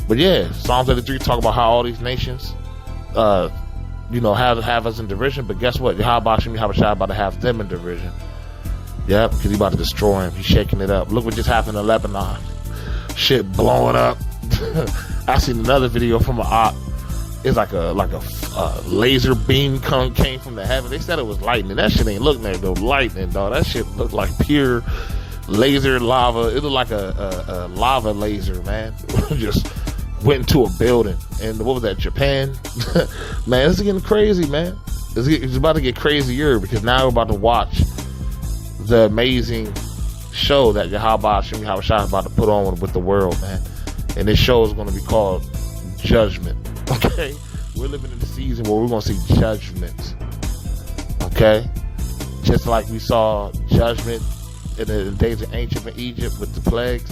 But yeah, Psalms 83 talk about how all these nations have us in derision, but guess what? Yahweh Hashem Yahushua about to have them in derision. Yep, because he's about to destroy him. He's shaking it up. Look what just happened in Lebanon. shit blowing up. I seen another video from an op. It's like a laser beam came from the heaven. They said it was lightning. That shit ain't look like no lightning, dog. That shit looked like pure laser lava. It looked like a lava laser, man. Just went into a building. And what was that, Japan? Man, it's getting crazy, man. It's about to get crazier because now we're about to watch the amazing show that Yahweh Shem Yahweh Shai is about to put on with the world, man. And this show is going to be called Judgment. Okay? We're living in the season where we're going to see judgment. Okay? Just like we saw judgment in the days of ancient Egypt with the plagues,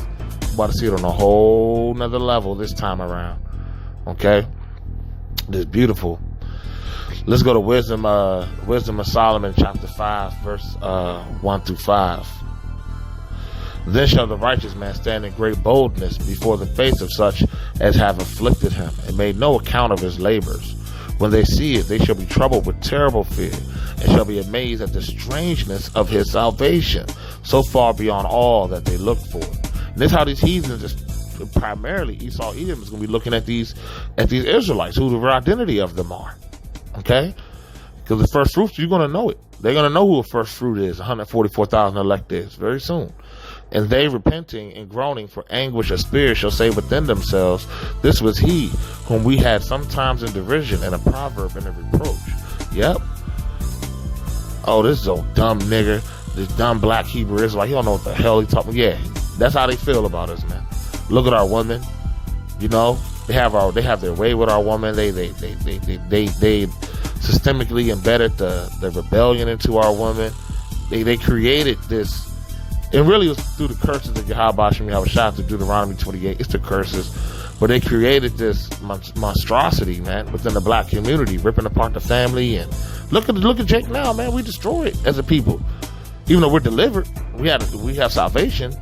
we're about to see it on a whole nother level this time around. Okay? It's beautiful. Let's go to Wisdom of Solomon, chapter 5, verse 1 through 5. Then shall the righteous man stand in great boldness before the face of such as have afflicted him, and made no account of his labors. When they see it, they shall be troubled with terrible fear, and shall be amazed at the strangeness of his salvation, so far beyond all that they looked for. And this is how these heathens, primarily Esau, Edom, is going to be looking at these Israelites, who the identity of them are. Okay? Because the first fruits, you're going to know it. They're going to know who the first fruit is, 144,000 elect is, very soon. And they, repenting and groaning for anguish of spirit, shall say within themselves, this was he whom we had sometimes in derision, and a proverb and a reproach. Yep. Oh, this is old dumb nigger, this dumb black Hebrew Israelite. He don't know what the hell he talking. Yeah, that's how they feel about us, man. Look at our women. You know, they have their way with our woman. They systemically embedded the rebellion into our woman. They created this. It really was through the curses of Yahweh Shem Yahweh Shai through Deuteronomy 28. It's the curses. But they created this monstrosity, man, within the black community, ripping apart the family. And look at Jake now, man. We destroyed as a people. Even though we're delivered, we have salvation,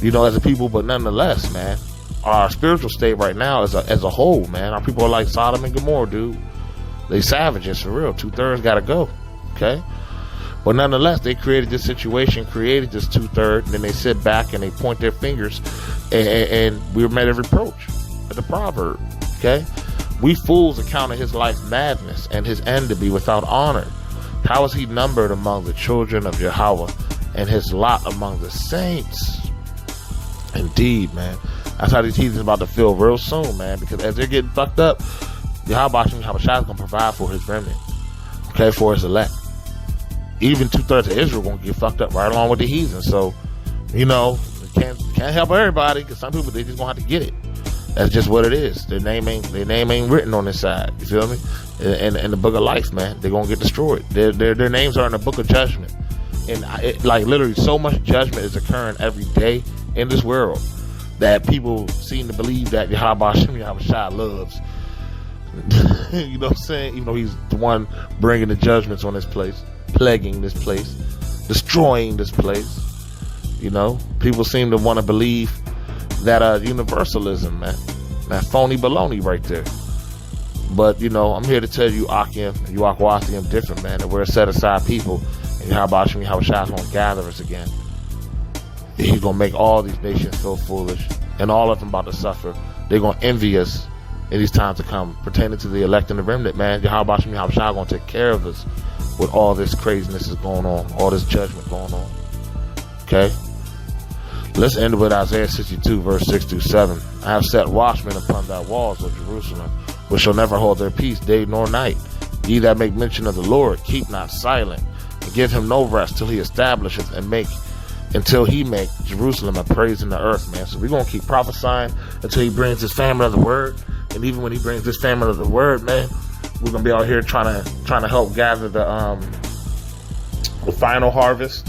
you know, as a people. But nonetheless, man, our spiritual state right now as a whole, man, our people are like Sodom and Gomorrah, dude. They savages for real. 2/3 got to go. Okay. But nonetheless, they created this situation, created this 2/3, and then they sit back and they point their fingers, and we were met a reproach at the proverb. Okay, we fools account of his life madness and his end to be without honor. How is he numbered among the children of Yahweh, and his lot among the saints? Indeed, man, that's how these heathens are about to feel real soon, man. Because as they're getting fucked up, Yahweh Shem Yahweh Shai is gonna provide for his remnant, okay, for his elect. Even 2/3 of Israel gonna get fucked up right along with the heathen. So, you know, can't help everybody, because some people, they just gonna have to get it. That's just what it is. Their name ain't written on this side. You feel me? In the book of life, man, they're gonna get destroyed. Their names are in the book of judgment, and like literally, so much judgment is occurring every day in this world that people seem to believe that Yahweh Shem Yahweh Shai loves. You know what I'm saying? Even though he's the one bringing the judgments on this place, plaguing this place, destroying this place. You know, people seem to want to believe that universalism, man, that phony baloney right there. But you know, I'm here to tell you, Akim and you Akwathim, different, man. That we're a set aside people, and Yahweh Shem Yahweh Shai is going to gather us again. And he's going to make all these nations so foolish, and all of them about to suffer. They're going to envy us in these times to come, pertaining to the elect and the remnant, man. Yahweh Shem Yahweh Shai is going to take care of us with all this craziness is going on, all this judgment going on. Okay? Let's end with Isaiah 62, verse 6 through 7. I have set watchmen upon thy walls, O Jerusalem, which shall never hold their peace day nor night. Ye that make mention of the Lord, keep not silent, and give him no rest till he establisheth until he make Jerusalem a praise in the earth, man. So we're going to keep prophesying until he brings his famine of the word. And even when he brings this famine of the word, man, we're going to be out here trying to help gather the final harvest,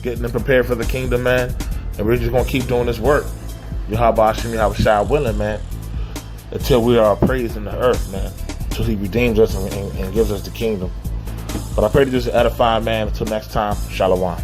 getting them prepared for the kingdom, man. And we're just going to keep doing this work. Yahweh Shem Yahweh Shai willing, man, until we are praised in the earth, man, until he redeems us and gives us the kingdom. But I pray to this edify, man. Until next time, Shalom.